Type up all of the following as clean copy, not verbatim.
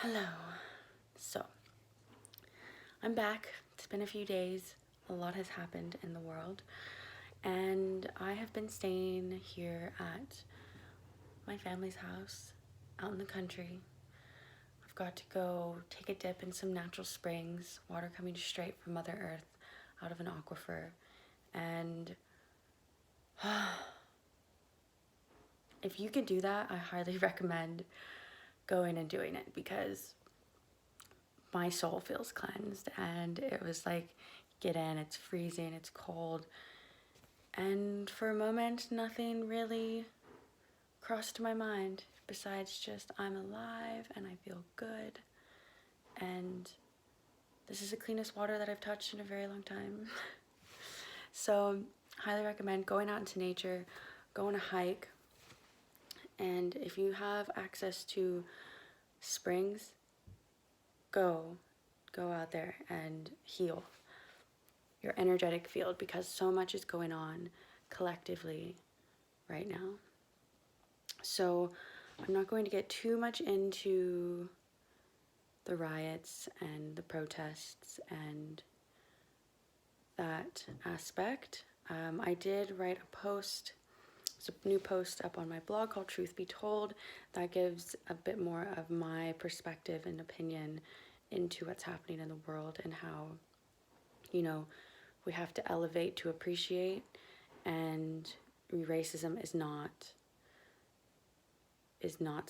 Hello. So, I'm back. It's been a few days. A lot has happened in the world. And I have been staying here at my family's house out in the country. I've got to go take a dip in some natural springs, water coming straight from Mother Earth out of an aquifer. And if you can do that, I highly recommend going and doing it because my soul feels cleansed. And it was like, get in, it's freezing, it's cold. And for a moment, nothing really crossed my mind besides just I'm alive and I feel good. And this is the cleanest water that I've touched in a very long time. So, highly recommend going out into nature, go on a hike. And if you have access to springs, go out there and heal your energetic field because so much is going on collectively right now. So I'm not going to get too much into the riots and the protests and that aspect. I did write a post. It's a new post up on my blog called Truth Be Told that gives a bit more of my perspective and opinion into what's happening in the world and how, we have to elevate to appreciate, and racism is not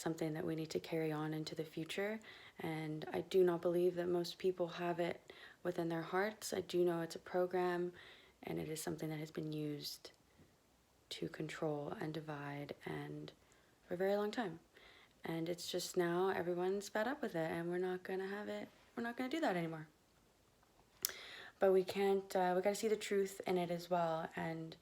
something that we need to carry on into the future. And I do not believe that most people have it within their hearts. I do know it's a program and it is something that has been used to control and divide and for a very long time. And it's just now everyone's fed up with it and we're not going to have it. We're not going to do that anymore. But we can't, we got to see the truth in it as well. And,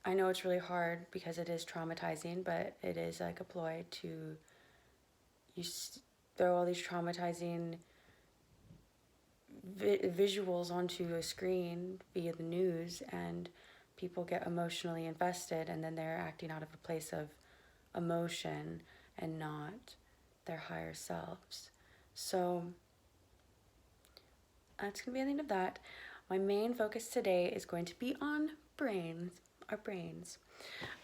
I know it's really hard because it is traumatizing, but it is like a ploy to throw all these traumatizing visuals onto a screen via the news, and people get emotionally invested, and then they're acting out of a place of emotion and not their higher selves. So that's going to be the end of that. My main focus today is going to be on our brains.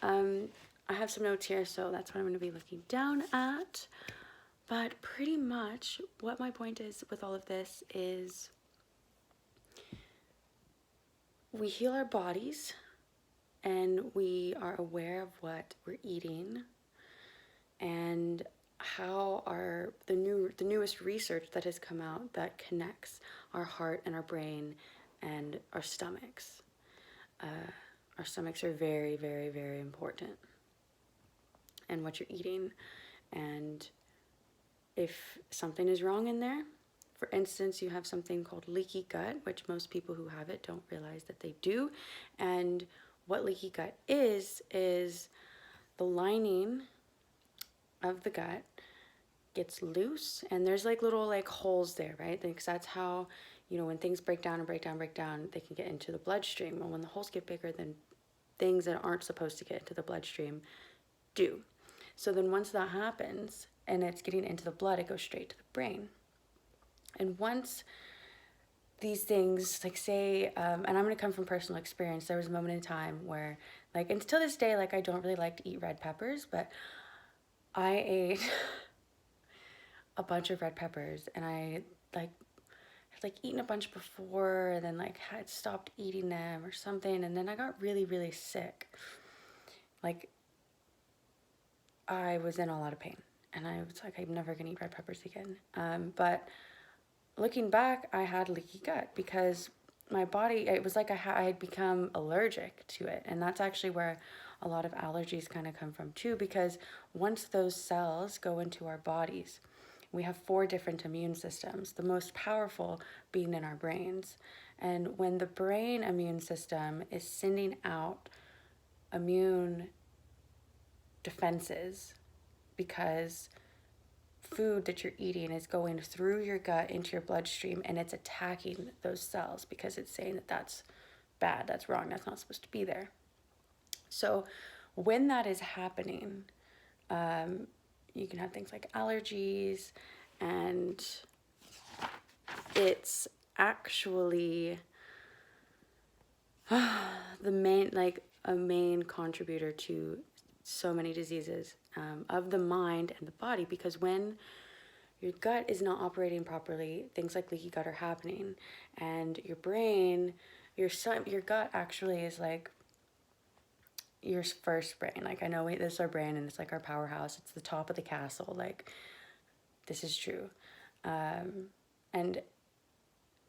I have some notes here, so that's what I'm going to be looking down at. But pretty much what my point is with all of this is we heal our bodies and we are aware of what we're eating and how the newest research that has come out that connects our heart and our brain and our stomachs. Our stomachs are very, very, very important. And what you're eating, and if something is wrong in there, for instance, you have something called leaky gut, which most people who have it don't realize that they do. And what leaky gut is the lining of the gut gets loose and there's like little like holes there, right? Because that's how, when things break down, they can get into the bloodstream. Well, when the holes get bigger, then things that aren't supposed to get into the bloodstream do. So then once that happens and it's getting into the blood, it goes straight to the brain. And once these things, like say, and I'm going to come from personal experience, there was a moment in time where, like, and to this day, like, I don't really like to eat red peppers, but I ate a bunch of red peppers, and I, had eaten a bunch before, and then, had stopped eating them or something, and then I got really, really sick. Like, I was in a lot of pain, and I was like, I'm never going to eat red peppers again. But looking back, I had leaky gut because my body, it was like I had become allergic to it. And that's actually where a lot of allergies kind of come from too, because once those cells go into our bodies, we have 4 different immune systems, the most powerful being in our brains. And when the brain immune system is sending out immune defenses because food that you're eating is going through your gut into your bloodstream and it's attacking those cells because it's saying that that's bad, that's wrong, that's not supposed to be there. So when that is happening, you can have things like allergies, and it's actually the main, like a main contributor to so many diseases of the mind and the body, because when your gut is not operating properly, things like leaky gut are happening, and your brain, your gut actually is like your first brain. Like, I know this is our brain and it's like our powerhouse. It's the top of the castle. Like, this is true. And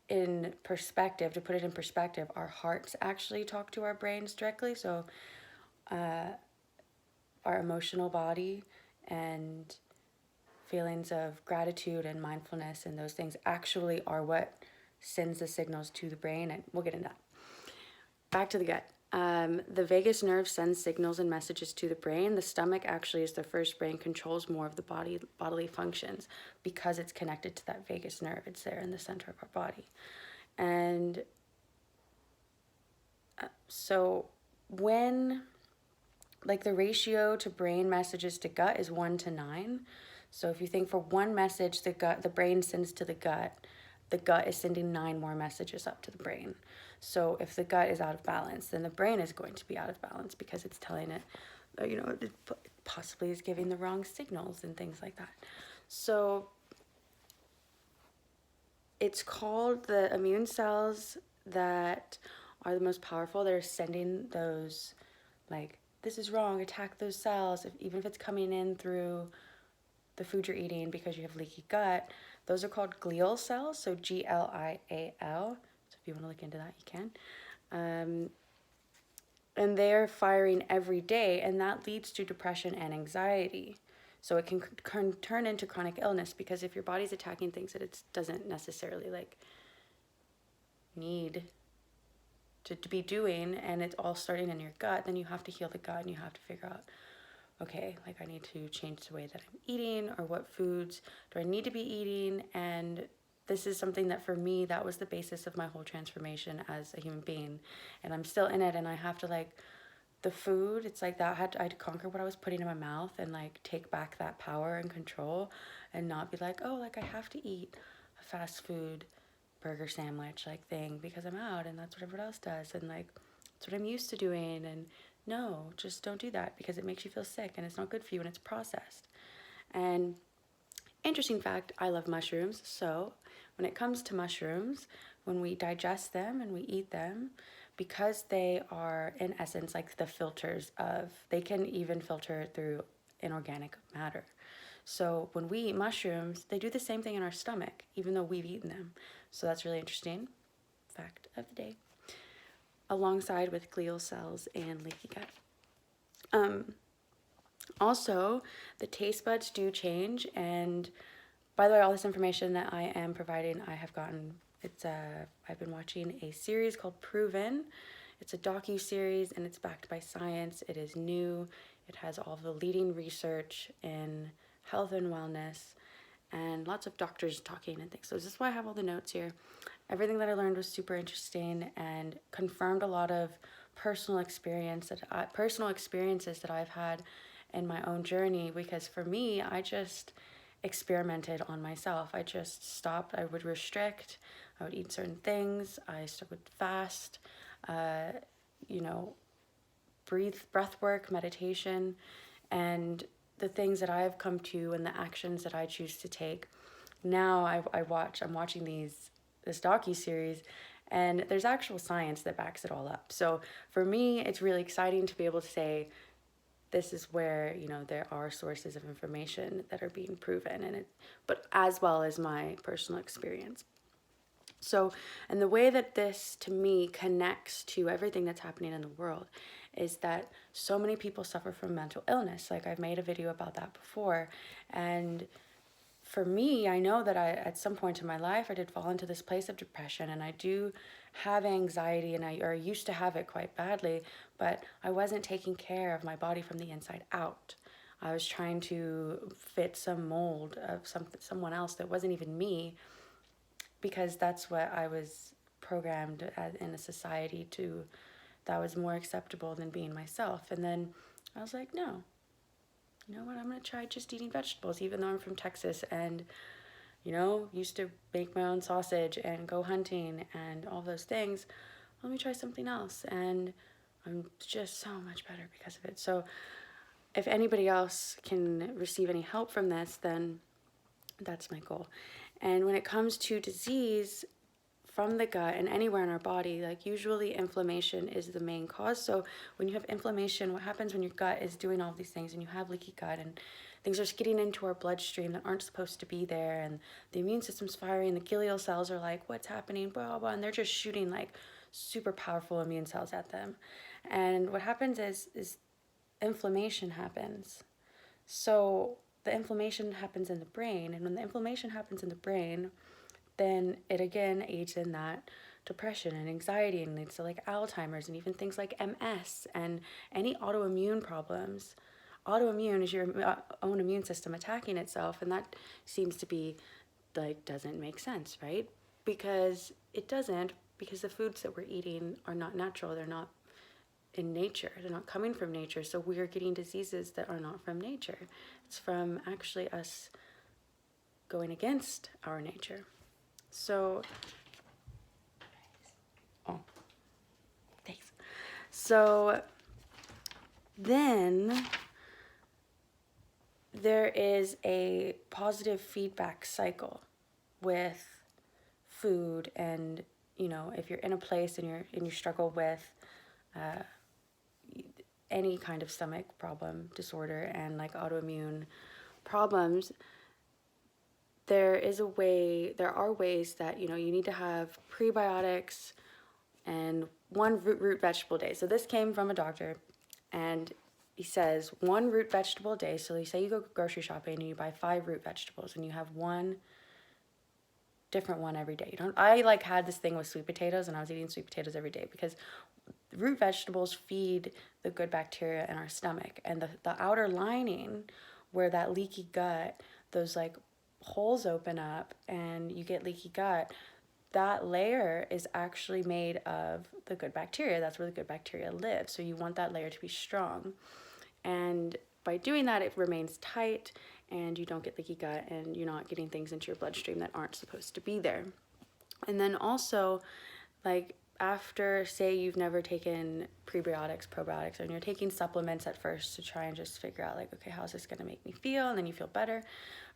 in perspective, to put it in perspective, our hearts actually talk to our brains directly. So our emotional body and feelings of gratitude and mindfulness and those things actually are what sends the signals to the brain, and we'll get into that. Back to the gut. The vagus nerve sends signals and messages to the brain. The stomach actually is the first brain, controls more of the bodily functions because it's connected to that vagus nerve. It's there in the center of our body. And so when, like, the ratio to brain messages to gut is 1:9. So if you think for one message the brain sends to the gut is sending 9 more messages up to the brain. So if the gut is out of balance, then the brain is going to be out of balance because it's telling it, it possibly is giving the wrong signals and things like that. So it's called the immune cells that are the most powerful. They're sending those, like, this is wrong, attack those cells, even if it's coming in through the food you're eating because you have leaky gut. Those are called glial cells, so GLIAL. So if you want to look into that, you can. And they're firing every day, and that leads to depression and anxiety. So it can turn into chronic illness, because if your body's attacking things that it doesn't necessarily like need to be doing, and it's all starting in your gut, then you have to heal the gut, and you have to figure out, okay, like, I need to change the way that I'm eating, or what foods do I need to be eating. And this is something that, for me, that was the basis of my whole transformation as a human being, and I'm still in it. And I have to, like, the food, it's like that I had to conquer what I was putting in my mouth, and like take back that power and control, and not be like, oh, like, I have to eat a fast food burger sandwich like thing because I'm out and that's what everyone else does, and like that's what I'm used to doing. And no, just don't do that, because it makes you feel sick and it's not good for you and it's processed. And interesting fact, I love mushrooms. So when it comes to mushrooms, when we digest them and we eat them, because they are in essence like the filters of, they can even filter through inorganic matter. So when we eat mushrooms, they do the same thing in our stomach, even though we've eaten them. So that's really interesting. Fact of the day. Alongside with glial cells and leaky gut. Also, the taste buds do change. And by the way, all this information that I am providing, I have gotten, I've been watching a series called Proven. It's a docu-series, and it's backed by science. It is new. It has all the leading research in health and wellness, and lots of doctors talking and things. So this is why I have all the notes here. Everything that I learned was super interesting and confirmed a lot of personal experiences that I've had in my own journey. Because for me, I just experimented on myself. I just stopped. I would restrict. I would eat certain things. I would fast. Breath work, meditation, and the things that I have come to and the actions that I choose to take. Now I'm watching this docu-series, and there's actual science that backs it all up. So for me, it's really exciting to be able to say, this is where, there are sources of information that are being proven, but as well as my personal experience. So, and the way that this, to me, connects to everything that's happening in the world is that so many people suffer from mental illness. Like, I've made a video about that before. And for me, I know that at some point in my life, I did fall into this place of depression, and I do have anxiety, and I used to have it quite badly, but I wasn't taking care of my body from the inside out. I was trying to fit some mold of someone else that wasn't even me, because that's what I was programmed in a society that was more acceptable than being myself. And then I was like, no, you know what, I'm going to try just eating vegetables, even though I'm from Texas and, used to make my own sausage and go hunting and all those things. Let me try something else. And I'm just so much better because of it. So if anybody else can receive any help from this, then that's my goal. And when it comes to disease from the gut and anywhere in our body, like usually inflammation is the main cause. So when you have inflammation, what happens when your gut is doing all these things and you have leaky gut and things are getting into our bloodstream that aren't supposed to be there, and the immune system's firing, the glial cells are like, what's happening, blah, blah, blah, and they're just shooting like super powerful immune cells at them. And what happens is inflammation happens. So the inflammation happens in the brain, and when the inflammation happens in the brain, then it again aids in that depression and anxiety and leads to like Alzheimer's and even things like MS and any autoimmune problems. Autoimmune is your own immune system attacking itself, and that seems to be like, doesn't make sense, right? Because it doesn't, because the foods that we're eating are not natural, they're not in nature, they're not coming from nature, so we are getting diseases that are not from nature. It's from actually us going against our nature. So, thanks. So then there is a positive feedback cycle with food, and if you're in a place and you struggle with any kind of stomach problem, disorder, and like autoimmune problems, there are ways that you need to have prebiotics and one root vegetable day. So this came from a doctor, and he says one root vegetable a day. So you say you go grocery shopping and you buy 5 root vegetables and you have one different one every day. I like had this thing with sweet potatoes, and I was eating sweet potatoes every day because root vegetables feed the good bacteria in our stomach, and the outer lining where that leaky gut, those like holes open up and you get leaky gut, that layer is actually made of the good bacteria. That's where the good bacteria live. So you want that layer to be strong. And by doing that, it remains tight and you don't get leaky gut and you're not getting things into your bloodstream that aren't supposed to be there. And then also, like, after, say you've never taken prebiotics, probiotics, and you're taking supplements at first to try and just figure out like, okay, how's this going to make me feel? And then you feel better.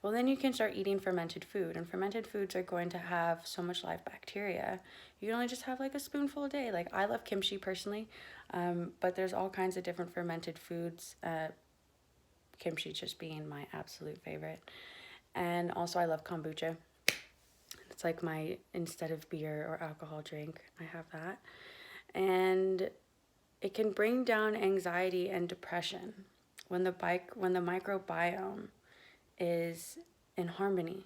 Well, then you can start eating fermented food, and fermented foods are going to have so much live bacteria. You can only just have like a spoonful a day. Like, I love kimchi personally, but there's all kinds of different fermented foods, kimchi just being my absolute favorite. And also I love kombucha. It's like my, instead of beer or alcohol drink, I have that. And it can bring down anxiety and depression when the microbiome is in harmony.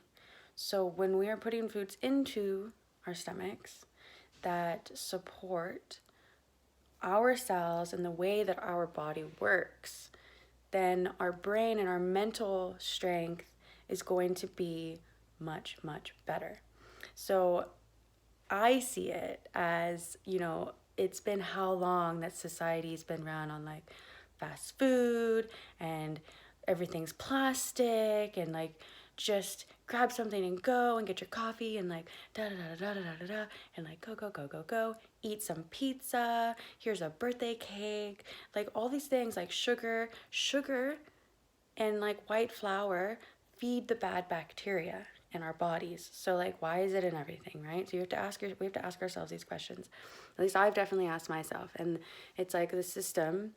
So when we are putting foods into our stomachs that support our cells and the way that our body works, then our brain and our mental strength is going to be much, much better. So I see it as, it's been how long that society's been run on like fast food and everything's plastic and like just grab something and go and get your coffee and like da da da da da da da and like go, eat some pizza, here's a birthday cake, like all these things like sugar and like white flour feed the bad bacteria in our bodies. So like, why is it in everything, right? So we have to ask ourselves these questions. At least I've definitely asked myself. And it's like the system,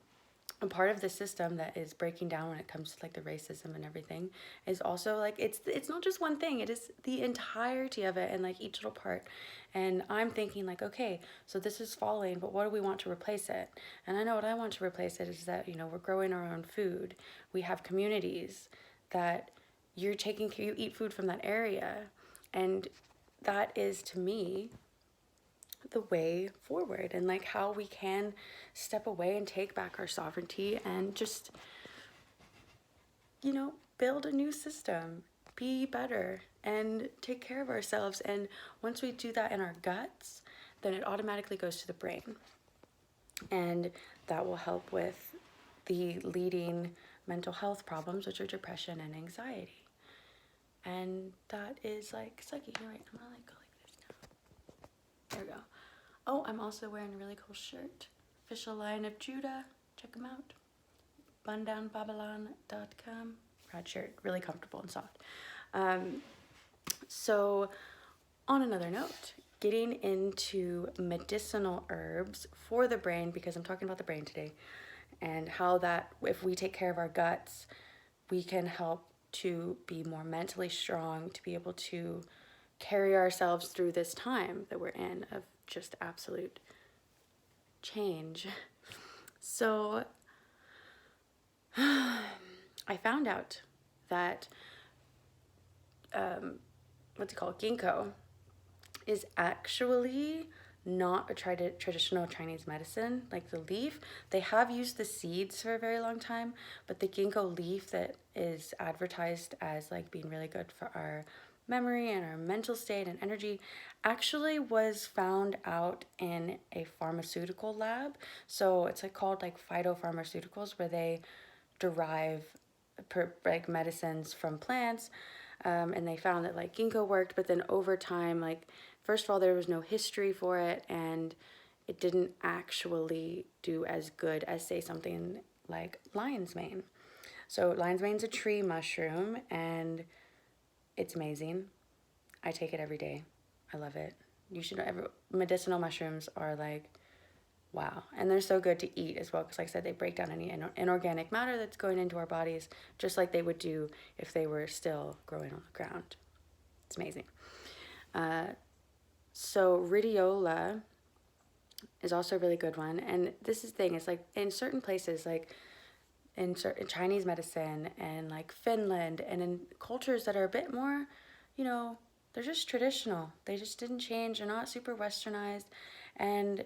a part of the system that is breaking down when it comes to like the racism and everything is also like, it's not just one thing, it is the entirety of it and like each little part. And I'm thinking like, okay, so this is falling, but what do we want to replace it? And I know what I want to replace it is that, we're growing our own food. We have communities that you eat food from that area. And that is, to me, the way forward, and like how we can step away and take back our sovereignty and just, build a new system, be better, and take care of ourselves. And once we do that in our guts, then it automatically goes to the brain. And that will help with the leading mental health problems, which are depression and anxiety. And that is like sucky. You're right. I'm gonna like go like this now. There we go. Oh, I'm also wearing a really cool shirt. Official Lion of Judah. Check them out. bundownbabylon.com. Proud shirt. Really comfortable and soft. So, on another note, getting into medicinal herbs for the brain, because I'm talking about the brain today, and how that if we take care of our guts, we can help to be more mentally strong, to be able to carry ourselves through this time that we're in of just absolute change. So I found out that what's it called, ginkgo, is actually not a traditional Chinese medicine, like the leaf. They have used the seeds for a very long time, but the ginkgo leaf that is advertised as like being really good for our memory and our mental state and energy actually was found out in a pharmaceutical lab. So it's like called like phytopharmaceuticals, where they derive like medicines from plants. And they found that like ginkgo worked, but then over time, like first of all, there was no history for it, and it didn't actually do as good as say something like lion's mane. So lion's mane's a tree mushroom, and it's amazing. I take it every day. I love it. You should know, medicinal mushrooms are like, wow. And they're so good to eat as well, because like I said, they break down any inorganic matter that's going into our bodies, just like they would do if they were still growing on the ground. It's amazing. So rhodiola is also a really good one. And this is the thing, it's like in certain places, like in Chinese medicine and like Finland, and in cultures that are a bit more, you know, they're just traditional. They just didn't change. They're not super westernized. And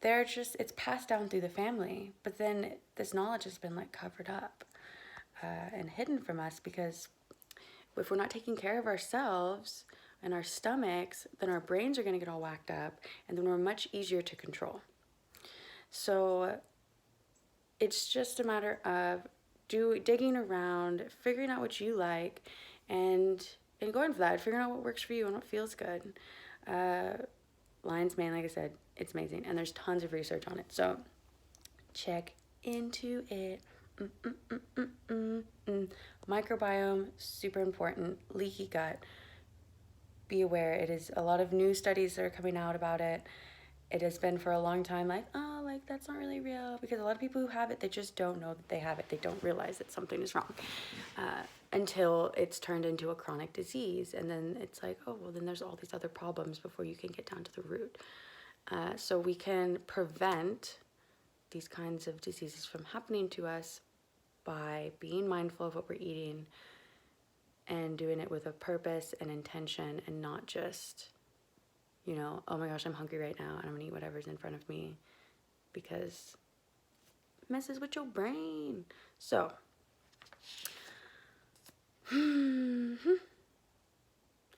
they're just, it's passed down through the family. But then this knowledge has been like covered up and hidden from us, because if we're not taking care of ourselves and our stomachs, then our brains are going to get all whacked up, and then we're much easier to control. So it's just a matter of digging around, figuring out what you like, and going for that, figuring out what works for you and what feels good. Lion's mane, like I said, it's amazing, and there's tons of research on it, so check into it. Microbiome, super important. Leaky gut, be aware. It is a lot of new studies that are coming out about it. It has been for a long time like, oh, like that's not really real, because a lot of people who have it, they just don't know that they have it. They don't realize that something is wrong until it's turned into a chronic disease, and then it's like, oh, well, then there's all these other problems before you can get down to the root. So we can prevent these kinds of diseases from happening to us by being mindful of what we're eating and doing it with a purpose and intention, and not just, you know, oh my gosh, I'm hungry right now and I'm gonna eat whatever's in front of me, because it messes with your brain. So,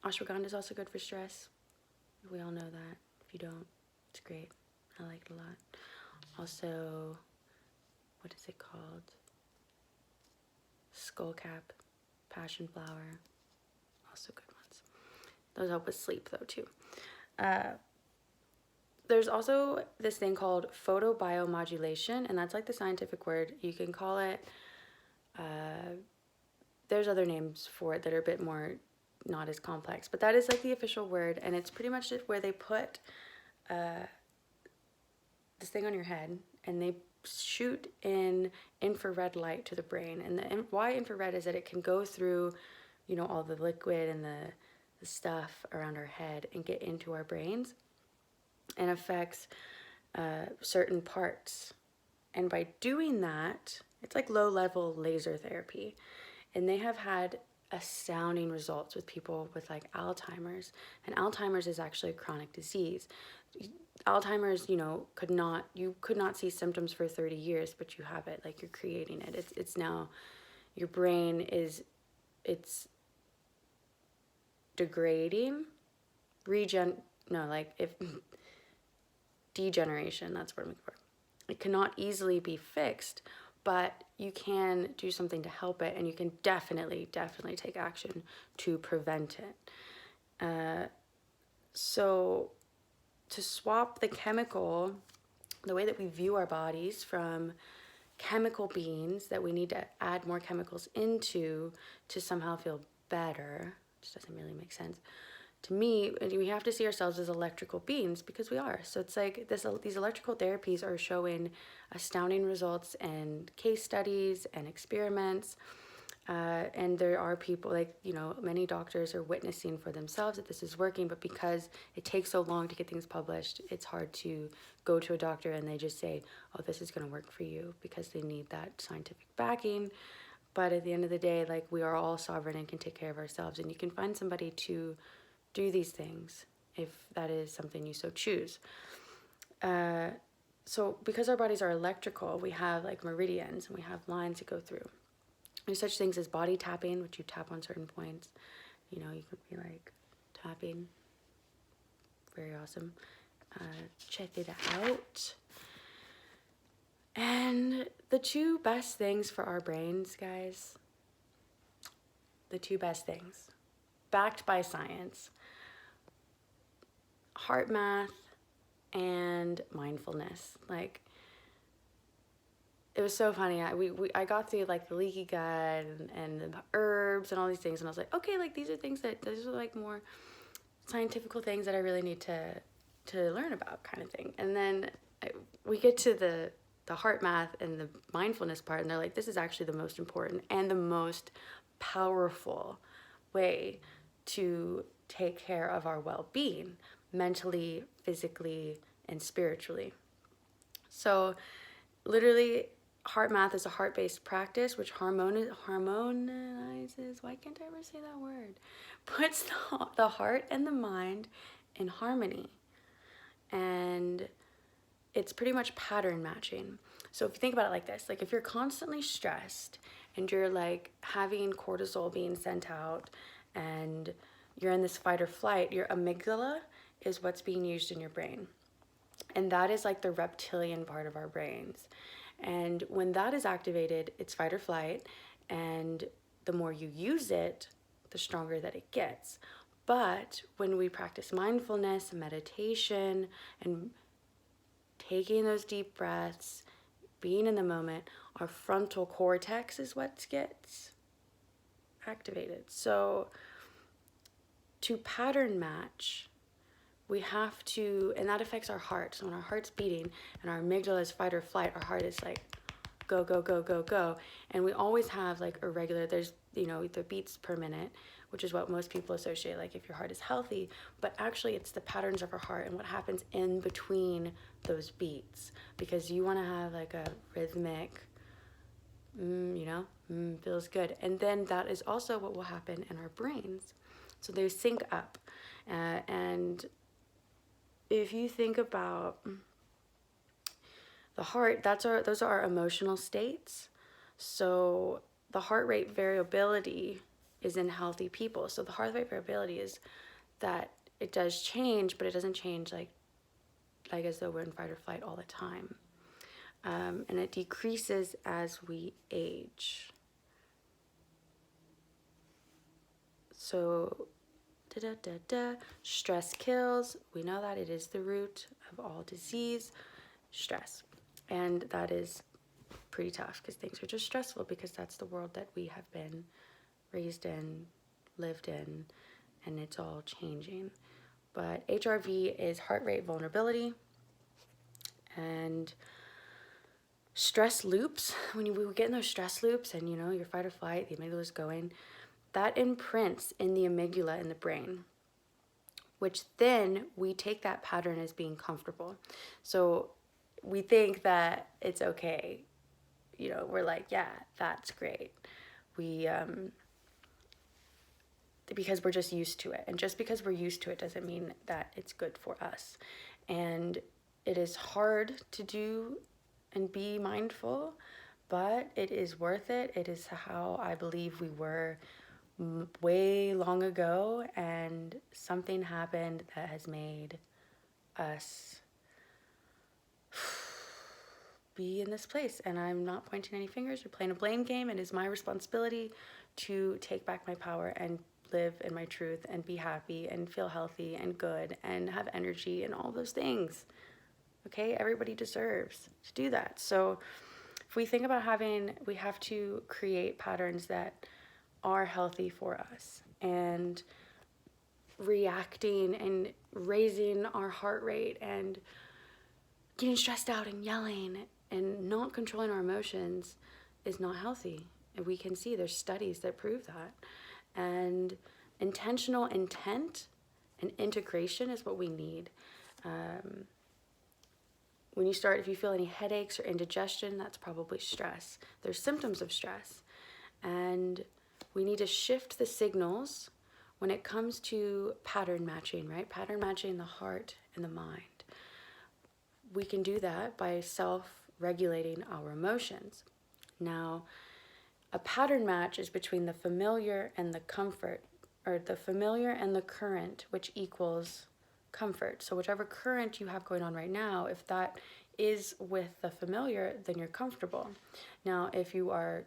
ashwagandha is also good for stress. We all know that. If you don't, it's great. I like it a lot. Also, what is it called? Skullcap, passion flower, also good ones. Those help with sleep though too. There's also this thing called photobiomodulation, and that's like the scientific word. You can call it, there's other names for it that are a bit more not as complex, but that is like the official word, and it's pretty much where they put this thing on your head, and they shoot in infrared light to the brain. And why infrared is that it can go through, you know, all the liquid and the stuff around our head and get into our brains and affects certain parts. And by doing that, it's like low-level laser therapy. And they have had astounding results with people with like Alzheimer's. And Alzheimer's is actually a chronic disease. Alzheimer's, you know, you could not see symptoms for 30 years, but you have it, like you're creating it. It's now, your brain it's degrading, degeneration, that's what I'm looking for. It cannot easily be fixed, but you can do something to help it, and you can definitely take action to prevent it. So to swap the way that we view our bodies from chemical beings that we need to add more chemicals into to somehow feel better, which doesn't really make sense. To me, we have to see ourselves as electrical beings, because we are. So it's like these electrical therapies are showing astounding results in case studies and experiments. And there are people, like, many doctors are witnessing for themselves that this is working, but because it takes so long to get things published, it's hard to go to a doctor and they just say, oh, this is going to work for you, because they need that scientific backing. But at the end of the day, like, we are all sovereign and can take care of ourselves, and you can find somebody to do these things if that is something you so choose. So because our bodies are electrical, we have like meridians and we have lines to go through. There's such things as body tapping, which you tap on certain points. You could be like tapping. Very awesome. Check it out. And the two best things for our brains, guys, the two best things, backed by science: heart math and mindfulness. Like, it was so funny. I got through like the leaky gut and the herbs and all these things, and I was like, okay, like these are like more scientific things that I really need to learn about, kind of thing. And then we get to the heart math and the mindfulness part, and they're like, this is actually the most important and the most powerful way to take care of our well-being, mentally, physically, and spiritually. So literally, heart math is a heart-based practice which harmonizes, why can't I ever say that word, puts the heart and the mind in harmony. And it's pretty much pattern matching. So if you think about it like this, like if you're constantly stressed and you're like having cortisol being sent out and you're in this fight or flight, your amygdala is what's being used in your brain. And that is like the reptilian part of our brains. And when that is activated, it's fight or flight. And the more you use it, the stronger that it gets. But when we practice mindfulness, meditation, and taking those deep breaths, being in the moment, our frontal cortex is what gets activated. So to pattern match, we have to, and that affects our heart. So when our heart's beating and our amygdala is fight or flight, our heart is like go, go, go, go, go. And we always have like irregular, there's, the beats per minute, which is what most people associate, like if your heart is healthy, but actually it's the patterns of our heart and what happens in between those beats, because you want to have like a rhythmic, feels good. And then that is also what will happen in our brains. So they sync up. And if you think about the heart, those are our emotional states. So the heart rate variability is in healthy people. So the heart rate variability is that it does change, but it doesn't change like as though we're in fight or flight all the time. And it decreases as we age. So stress kills. We know that it is the root of all disease, stress. And that is pretty tough because things are just stressful, because that's the world that we have been raised in, lived in, and it's all changing. But H.R.V is heart rate vulnerability, and stress loops. When we get in those stress loops and your fight or flight, the amygdala is going, that imprints in the amygdala in the brain, which then we take that pattern as being comfortable. So we think that it's okay. We're like, yeah, that's great. Because we're just used to it. And just because we're used to it doesn't mean that it's good for us. And it is hard to do and be mindful, but it is worth it. It is how I believe we were way long ago, and something happened that has made us be in this place, and I'm not pointing any fingers or playing a blame game. It is my responsibility to take back my power and live in my truth and be happy and feel healthy and good and have energy and all those things. Okay, everybody deserves to do that. So if we think about we have to create patterns that are healthy for us, and reacting and raising our heart rate and getting stressed out and yelling and not controlling our emotions is not healthy. And we can see there's studies that prove that. And intentional intent and integration is what we need. If you feel any headaches or indigestion, that's probably stress. There's symptoms of stress. And we need to shift the signals when it comes to pattern matching, right? Pattern matching the heart and the mind. We can do that by self-regulating our emotions. Now, a pattern match is between the familiar and the comfort, or the familiar and the current, which equals comfort. So whichever current you have going on right now, if that is with the familiar, then you're comfortable. Now, if you're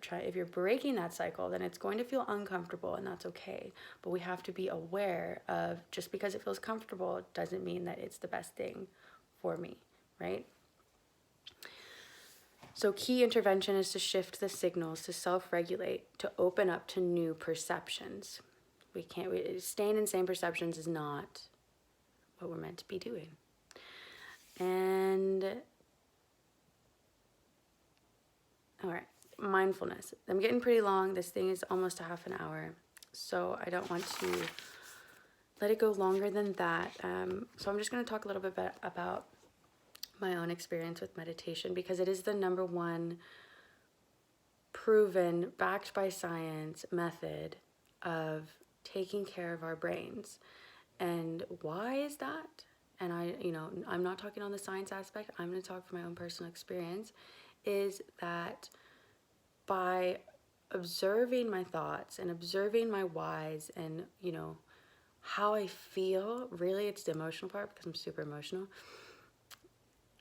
breaking that cycle, then it's going to feel uncomfortable, and that's okay. But we have to be aware of, just because it feels comfortable doesn't mean that it's the best thing for me, right? So key intervention is to shift the signals, to self-regulate, to open up to new perceptions. Staying in same perceptions is not what we're meant to be doing. And, all right, mindfulness. I'm getting pretty long. This thing is almost a half an hour, so I don't want to let it go longer than that. So I'm just going to talk a little bit about my own experience with meditation, because it is the number one proven, backed by science method of taking care of our brains. And why is that? And I'm not talking on the science aspect, I'm going to talk from my own personal experience, is that by observing my thoughts and observing my whys and, how I feel, really it's the emotional part, because I'm super emotional.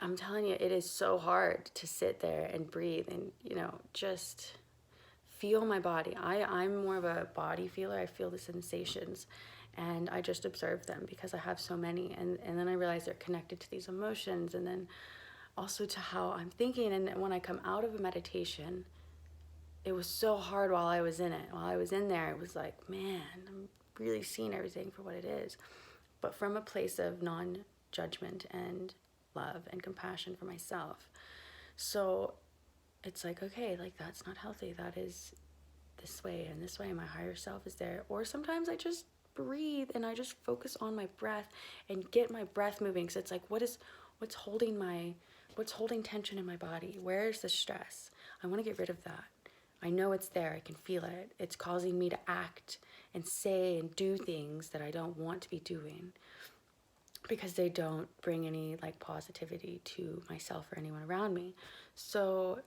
I'm telling you, it is so hard to sit there and breathe and, just feel my body. I'm more of a body feeler. I feel the sensations, and I just observe them because I have so many. And then I realize they're connected to these emotions, and then also to how I'm thinking. And when I come out of a meditation, it was so hard while I was in it. While I was in there, it was like, man, I'm really seeing everything for what it is. But from a place of non-judgment and love and compassion for myself. So it's like, okay, like that's not healthy. That is this way and this way. My higher self is there. Or sometimes I just breathe and I just focus on my breath and get my breath moving. So it's like, what's holding tension in my body? Where is the stress? I want to get rid of that. I know it's there. I can feel it. It's causing me to act and say and do things that I don't want to be doing, because they don't bring any positivity to myself or anyone around me. So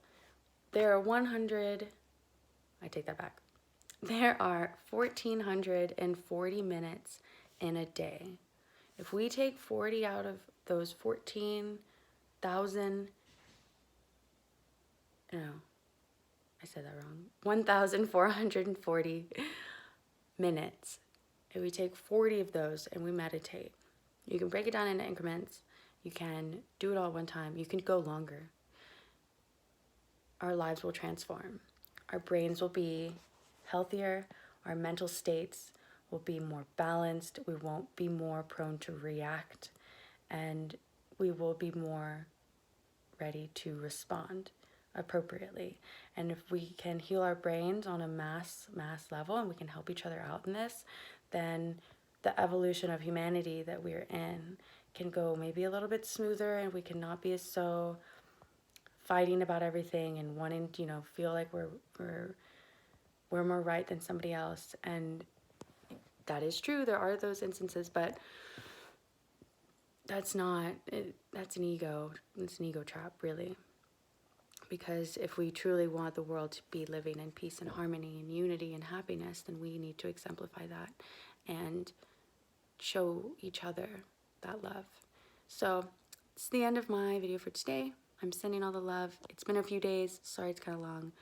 there are 1,440 minutes in a day. If we take 40 out of those 14,000, no, I said that wrong, 1,440 minutes, if we take 40 of those and we meditate, you can break it down into increments. You can do it all at one time. You can go longer. Our lives will transform. Our brains will be healthier. Our mental states will be more balanced. We won't be more prone to react. And we will be more ready to respond appropriately. And if we can heal our brains on a mass level, and we can help each other out in this, then the evolution of humanity that we're in can go maybe a little bit smoother, and we can not be so fighting about everything and wanting to, feel like we're more right than somebody else. And that is true. There are those instances, but that's an ego. It's an ego trap, really. Because if we truly want the world to be living in peace and harmony and unity and happiness, then we need to exemplify that and show each other that love. So it's the end of my video for today. I'm sending all the love. It's been a few days. Sorry it's kind of long.